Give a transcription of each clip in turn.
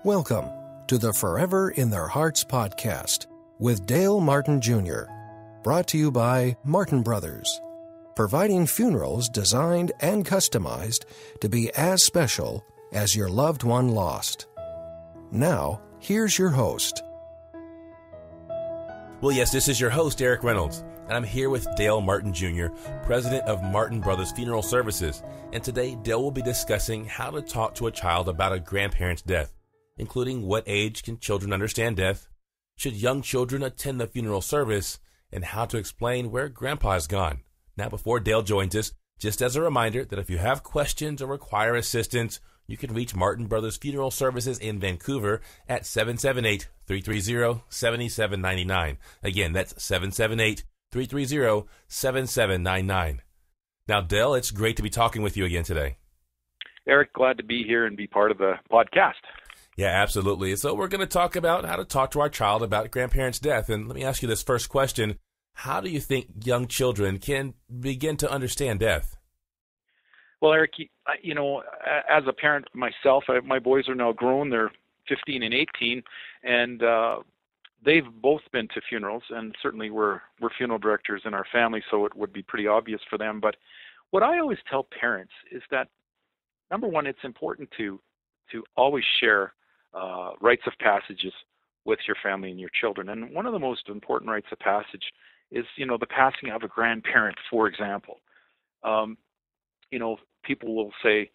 Welcome to the Forever in Their Hearts podcast with Dale Martin Jr., brought to you by Martin Brothers, providing funerals designed and customized to be as special as your loved one lost. Now, here's your host. Well, yes, this is your host, Erik Reynolds, and I'm here with Dale Martin Jr., president of Martin Brothers Funeral Services, and today Dale will be discussing how to talk to a child about a grandparent's death, including what age can children understand death, should young children attend the funeral service, and how to explain where Grandpa has gone. Now, before Dale joins us, just as a reminder that if you have questions or require assistance, you can reach Martin Brothers Funeral Services in Vancouver at 778-330-7799. Again, that's 778-330-7799. Now, Dale, it's great to be talking with you again today. Erik, glad to be here and be part of the podcast. Yeah, absolutely. So we're going to talk about how to talk to our child about grandparents' death. And let me ask you this first question. How do you think young children can begin to understand death? Well, Erik, as a parent myself, my boys are now grown. They're 15 and 18, and they've both been to funerals, and certainly we're funeral directors in our family, so it would be pretty obvious for them. But what I always tell parents is that, number one, it's important to always share rites of passages with your family and your children. And one of the most important rites of passage is, the passing of a grandparent, for example. People will say,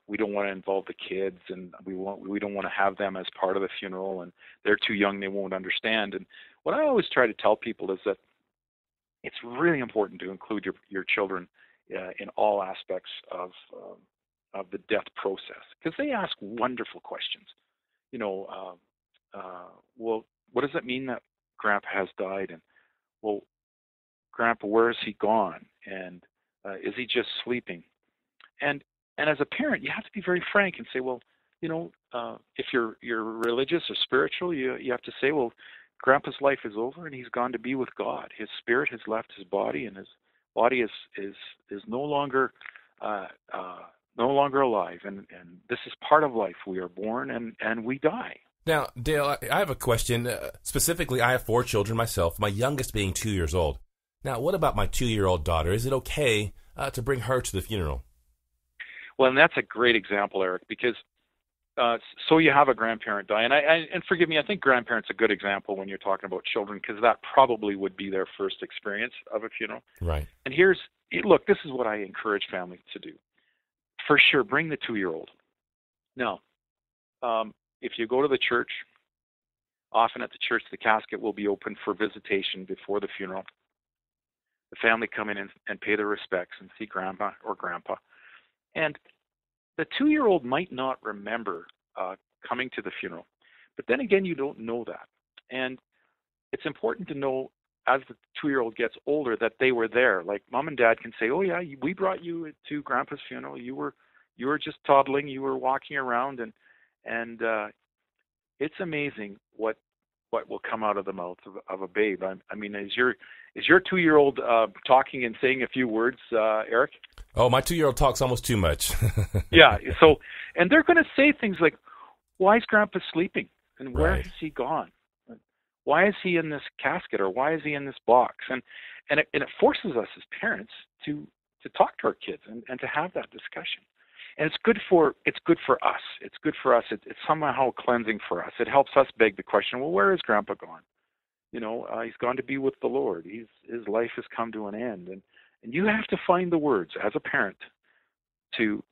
we don't want to involve the kids, and we don't want to have them as part of the funeral, and they're too young, they won't understand. And what I always try to tell people is that it's really important to include your children in all aspects of the death process, because they ask wonderful questions. Well, what does it mean that Grandpa has died? And, well, Grandpa, where is he gone? And is he just sleeping? And as a parent, you have to be very frank and say, well, if you're religious or spiritual, you have to say, well, Grandpa's life is over and he's gone to be with God. His spirit has left his body, and his body is no longer alive, and this is part of life. We are born and we die. Now, Dale, I have a question. Specifically, I have 4 children myself, my youngest being 2 years old. Now, what about my 2-year-old daughter? Is it okay to bring her to the funeral? Well, and that's a great example, Erik, because so you have a grandparent die, and forgive me, I think grandparent's a good example when you're talking about children, because that probably would be their first experience of a funeral. Right. And look, this is what I encourage families to do. For sure, bring the 2-year-old. Now, if you go to the church, often at the church, the casket will be open for visitation before the funeral. The family come in and pay their respects and see Grandma or Grandpa. And the 2-year-old might not remember coming to the funeral. But then again, you don't know that. And it's important to know, as the 2-year-old gets older, that they were there. Like, Mom and Dad can say, oh yeah, we brought you to Grandpa's funeral. You were just toddling, you were walking around, and it's amazing what will come out of the mouth of a babe. I mean, is your 2-year-old talking and saying a few words, Erik? Oh, my 2-year-old talks almost too much. Yeah. So, and they're going to say things like, why is Grandpa sleeping? And where Right. has he gone? Why is he in this casket, or why is he in this box? And it forces us as parents to talk to our kids and to have that discussion. And it's good for us. It's good for us. It's somehow cleansing for us. It helps us beg the question, well, where is Grandpa gone? He's gone to be with the Lord. His life has come to an end. And you have to find the words as a parent to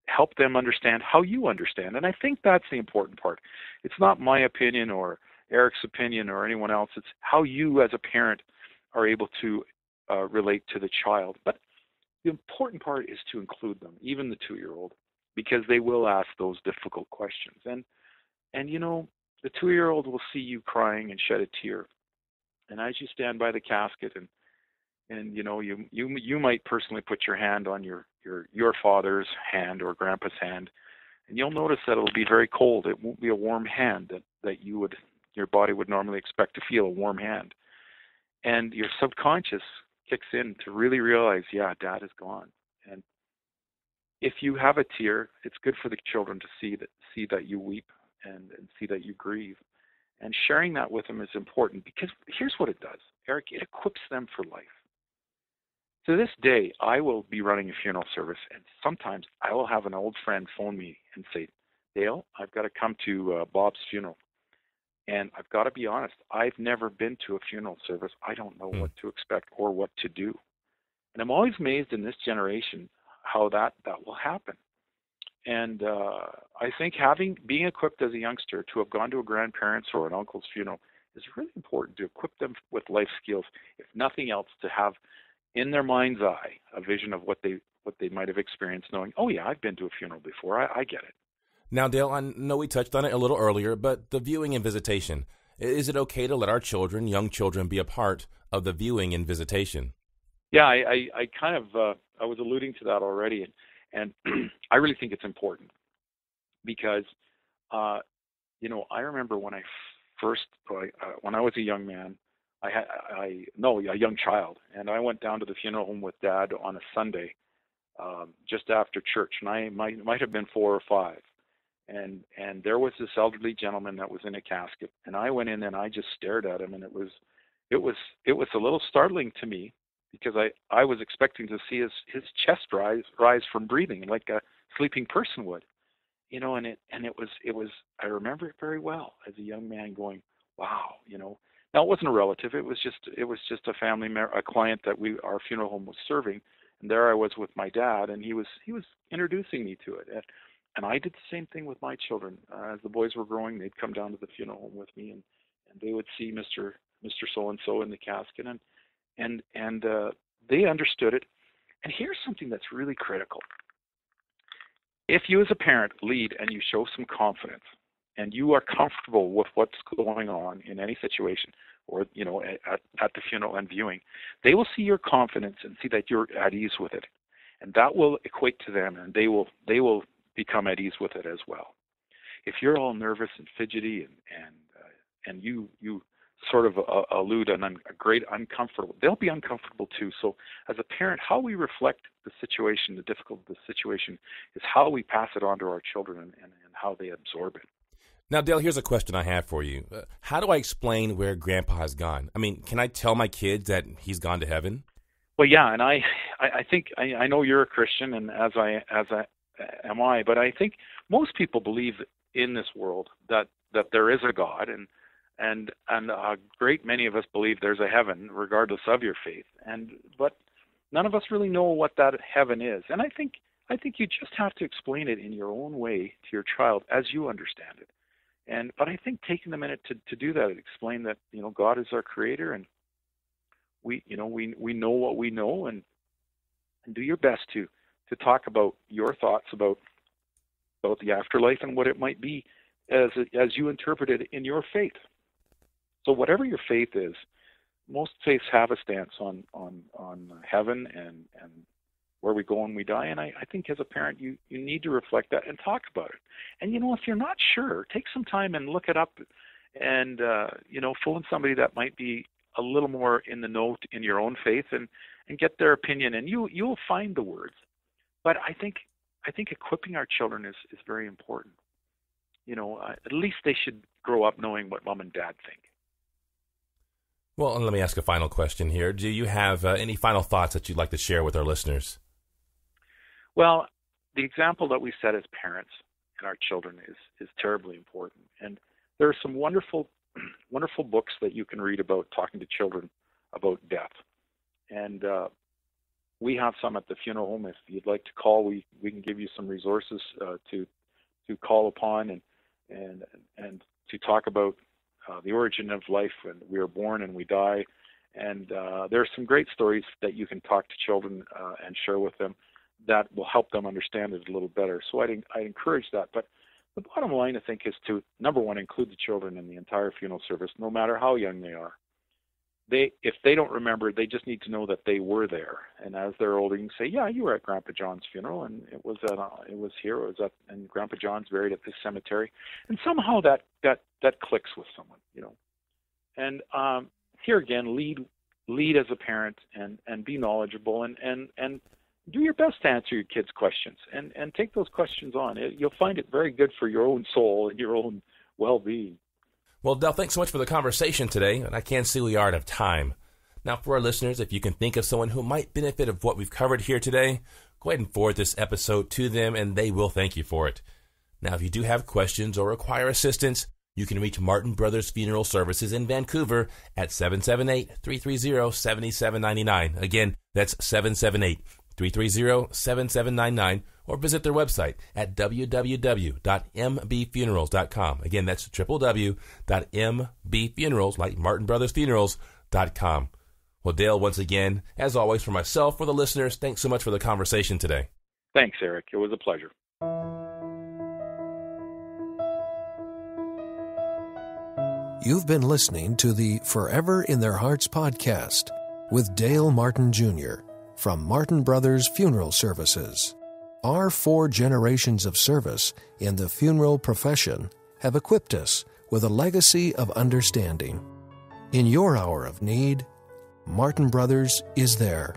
help them understand how you understand. And I think that's the important part. It's not my opinion or Erik's opinion or anyone else. It's how you as a parent are able to relate to the child. But the important part is to include them, even the 2-year-old, because they will ask those difficult questions. And the 2-year-old will see you crying and shed a tear. And as you stand by the casket and you might personally put your hand on your father's hand or Grandpa's hand, and you'll notice that it'll be very cold. It won't be a warm hand that your body would normally expect to feel, a warm hand. And your subconscious kicks in to really realize, yeah, Dad is gone. And if you have a tear, it's good for the children to see that you weep and see that you grieve. And sharing that with them is important because here's what it does, Erik, it equips them for life. To this day, I will be running a funeral service, and sometimes I will have an old friend phone me and say, Dale, I've got to come to Bob's funeral. And I've got to be honest, I've never been to a funeral service. I don't know what to expect or what to do. And I'm always amazed in this generation how that will happen. And I think being equipped as a youngster to have gone to a grandparent's or an uncle's funeral is really important, to equip them with life skills, if nothing else, to have in their mind's eye a vision of what they might have experienced, knowing, oh yeah, I've been to a funeral before, I get it. Now, Dale, I know we touched on it a little earlier, but the viewing and visitation, is it okay to let our children, young children, be a part of the viewing and visitation? Yeah, I kind of, I was alluding to that already, and I really think it's important because, you know, I remember when when I was a young man, a young child, and I went down to the funeral home with Dad on a Sunday, just after church, and I might have been 4 or 5. And there was this elderly gentleman that was in a casket, and I went in and I just stared at him, and it was a little startling to me because I was expecting to see his chest rise from breathing like a sleeping person would, you know, and it was I remember it very well as a young man going, wow, you know. Now it wasn't a relative, it was just a family a client that our funeral home was serving, and there I was with my dad, and he was introducing me to it. And I did the same thing with my children. As the boys were growing, they'd come down to the funeral home with me, and they would see Mr. So-and-so in the casket, and they understood it. And here's something that's really critical. If you as a parent lead and you show some confidence, and you are comfortable with what's going on in any situation, or, you know, at the funeral and viewing, they will see your confidence and see that you're at ease with it. And that will equate to them, and they will become at ease with it as well. If you're all nervous and fidgety and you sort of allude a great uncomfortable, they'll be uncomfortable too. So as a parent, how we reflect the situation, the difficult the situation, is how we pass it on to our children and how they absorb it. Now, Dale, here's a question I have for you. How do I explain where Grandpa has gone? I mean, can I tell my kids that he's gone to heaven? Well, yeah, and I think I know you're a Christian, and as I am I, but I think most people believe in this world that there is a God, and a great many of us believe there's a heaven, regardless of your faith. But none of us really know what that heaven is. And I think you just have to explain it in your own way to your child as you understand it. But I think taking the minute to do that, explain that, you know, God is our creator, and we know what we know, and do your best to talk about your thoughts about the afterlife and what it might be as you interpret it in your faith. So whatever your faith is, most faiths have a stance on heaven and where we go when we die. And I think as a parent, you need to reflect that and talk about it. And, you know, if you're not sure, take some time and look it up and, you know, phone somebody that might be a little more in the know in your own faith and get their opinion, and you'll find the words. But I think equipping our children is very important. You know, at least they should grow up knowing what mom and dad think. Well, and let me ask a final question here. Do you have any final thoughts that you'd like to share with our listeners? Well, the example that we set as parents and our children is terribly important. And there are some wonderful books that you can read about talking to children about death. And we have some at the funeral home. If you'd like to call, we can give you some resources to call upon and to talk about the origin of life, and we are born and we die. And there are some great stories that you can talk to children and share with them that will help them understand it a little better. So I encourage that. But the bottom line, I think, is to, number one, include the children in the entire funeral service, no matter how young they are. If they don't remember, they just need to know that they were there. And as they're older, you can say, yeah, you were at Grandpa John's funeral, and it was here, and Grandpa John's buried at this cemetery. And somehow that clicks with someone, you know. And here again, lead as a parent and be knowledgeable and do your best to answer your kids' questions and take those questions on. You'll find it very good for your own soul and your own well-being. Well, Del, thanks so much for the conversation today, and I can see we are out of time. Now, for our listeners, if you can think of someone who might benefit of what we've covered here today, go ahead and forward this episode to them, and they will thank you for it. Now, if you do have questions or require assistance, you can reach Martin Brothers Funeral Services in Vancouver at 778-330-7799. Again, that's 778-330-7799, or visit their website at www.mbfunerals.com. Again, that's www.mbfunerals, like Martin Brothers Funerals.com. Well, Dale, once again, as always, for myself, for the listeners, thanks so much for the conversation today. Thanks, Erik. It was a pleasure. You've been listening to the Forever in Their Hearts podcast with Dale Martin Jr. from Martin Brothers Funeral Services. Our 4 generations of service in the funeral profession have equipped us with a legacy of understanding. In your hour of need, Martin Brothers is there.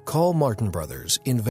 Call Martin Brothers in